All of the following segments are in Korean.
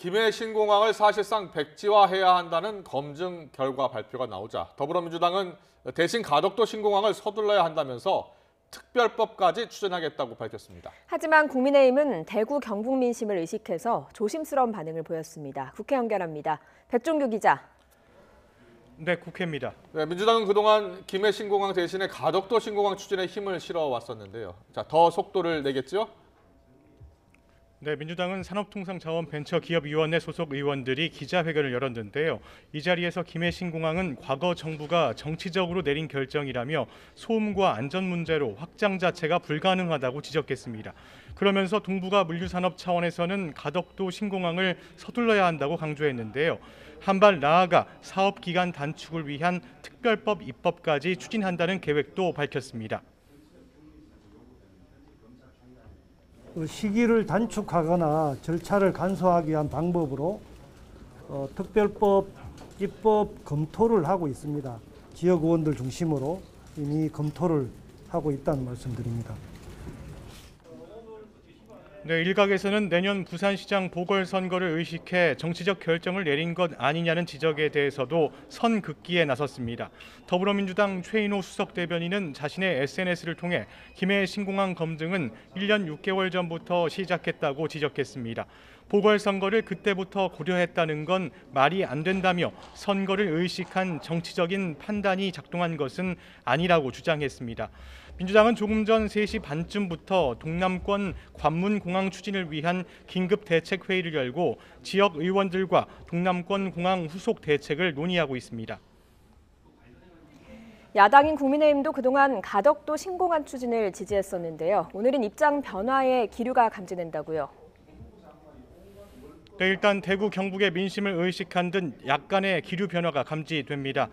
김해 신공항을 사실상 백지화해야 한다는 검증 결과 발표가 나오자 더불어민주당은 대신 가덕도 신공항을 서둘러야 한다면서 특별법까지 추진하겠다고 밝혔습니다. 하지만 국민의힘은 대구 경북 민심을 의식해서 조심스러운 반응을 보였습니다. 국회 연결합니다. 백종규 기자. 네, 국회입니다. 네, 민주당은 그동안 김해 신공항 대신에 가덕도 신공항 추진에 힘을 실어왔었는데요. 더 속도를 내겠죠? 네, 민주당은 산업통상자원벤처기업위원회 소속 의원들이 기자회견을 열었는데요. 이 자리에서 김해 신공항은 과거 정부가 정치적으로 내린 결정이라며 소음과 안전 문제로 확장 자체가 불가능하다고 지적했습니다. 그러면서 동북아 물류산업 차원에서는 가덕도 신공항을 서둘러야 한다고 강조했는데요. 한발 나아가 사업 기간 단축을 위한 특별법 입법까지 추진한다는 계획도 밝혔습니다. 시기를 단축하거나 절차를 간소화하기 위한 방법으로 특별법 입법 검토를 하고 있습니다. 지역 의원들 중심으로 이미 검토를 하고 있다는 말씀드립니다. 네, 일각에서는 내년 부산시장 보궐선거를 의식해 정치적 결정을 내린 것 아니냐는 지적에 대해서도 선긋기에 나섰습니다. 더불어민주당 최인호 수석대변인은 자신의 SNS를 통해 김해 신공항 검증은 1년 6개월 전부터 시작했다고 지적했습니다. 보궐선거를 그때부터 고려했다는 건 말이 안 된다며 선거를 의식한 정치적인 판단이 작동한 것은 아니라고 주장했습니다. 민주당은 조금 전 3시 반쯤부터 동남권 관문공항 추진을 위한 긴급 대책 회의를 열고 지역 의원들과 동남권 공항 후속 대책을 논의하고 있습니다. 야당인 국민의힘도 그동안 가덕도 신공항 추진을 지지했었는데요. 오늘은 입장 변화의 기류가 감지된다고요. 네, 일단 대구 경북의 민심을 의식한 듯 약간의 기류 변화가 감지됩니다.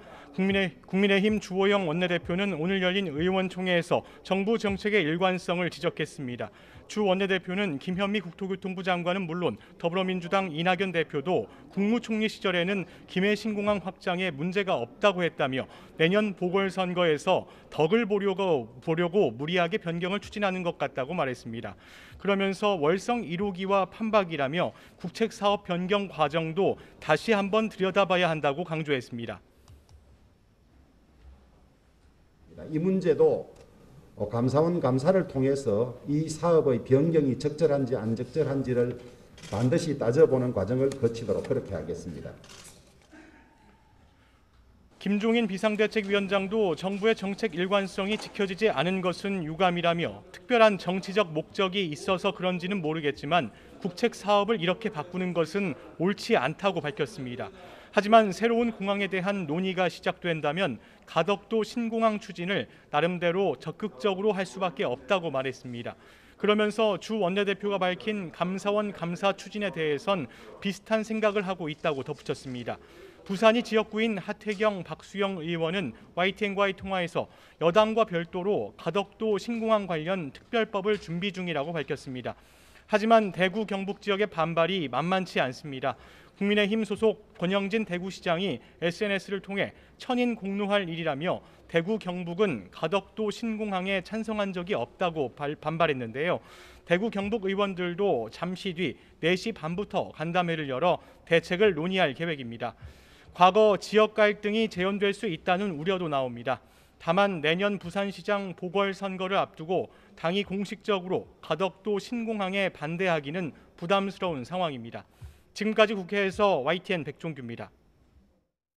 국민의힘 주호영 원내대표는 오늘 열린 의원총회에서 정부 정책의 일관성을 지적했습니다. 주 원내대표는 김현미 국토교통부 장관은 물론 더불어민주당 이낙연 대표도 국무총리 시절에는 김해 신공항 확장에 문제가 없다고 했다며 내년 보궐선거에서 덕을 보려고 무리하게 변경을 추진하는 것 같다고 말했습니다. 그러면서 월성 1호기와 판박이라며 국책사업 변경 과정도 다시 한번 들여다봐야 한다고 강조했습니다. 이 문제도 감사원 감사를 통해서 이 사업의 변경이 적절한지 안 적절한지를 반드시 따져보는 과정을 거치도록 그렇게 하겠습니다. 김종인 비상대책위원장도 정부의 정책 일관성이 지켜지지 않은 것은 유감이라며 특별한 정치적 목적이 있어서 그런지는 모르겠지만 국책 사업을 이렇게 바꾸는 것은 옳지 않다고 밝혔습니다. 하지만 새로운 공항에 대한 논의가 시작된다면 가덕도 신공항 추진을 나름대로 적극적으로 할 수밖에 없다고 말했습니다. 그러면서 주 원내대표가 밝힌 감사원 감사 추진에 대해선 비슷한 생각을 하고 있다고 덧붙였습니다. 부산이 지역구인 하태경, 박수영 의원은 YTN과의 통화에서 여당과 별도로 가덕도 신공항 관련 특별법을 준비 중이라고 밝혔습니다. 하지만 대구 경북 지역의 반발이 만만치 않습니다. 국민의힘 소속 권영진 대구시장이 SNS를 통해 천인 공노할 일이라며 대구 경북은 가덕도 신공항에 찬성한 적이 없다고 반발했는데요. 대구 경북 의원들도 잠시 뒤 4시 반부터 간담회를 열어 대책을 논의할 계획입니다. 과거 지역 갈등이 재현될 수 있다는 우려도 나옵니다. 다만 내년 부산시장 보궐선거를 앞두고 당이 공식적으로 가덕도 신공항에 반대하기는 부담스러운 상황입니다. 지금까지 국회에서 YTN 백종규입니다.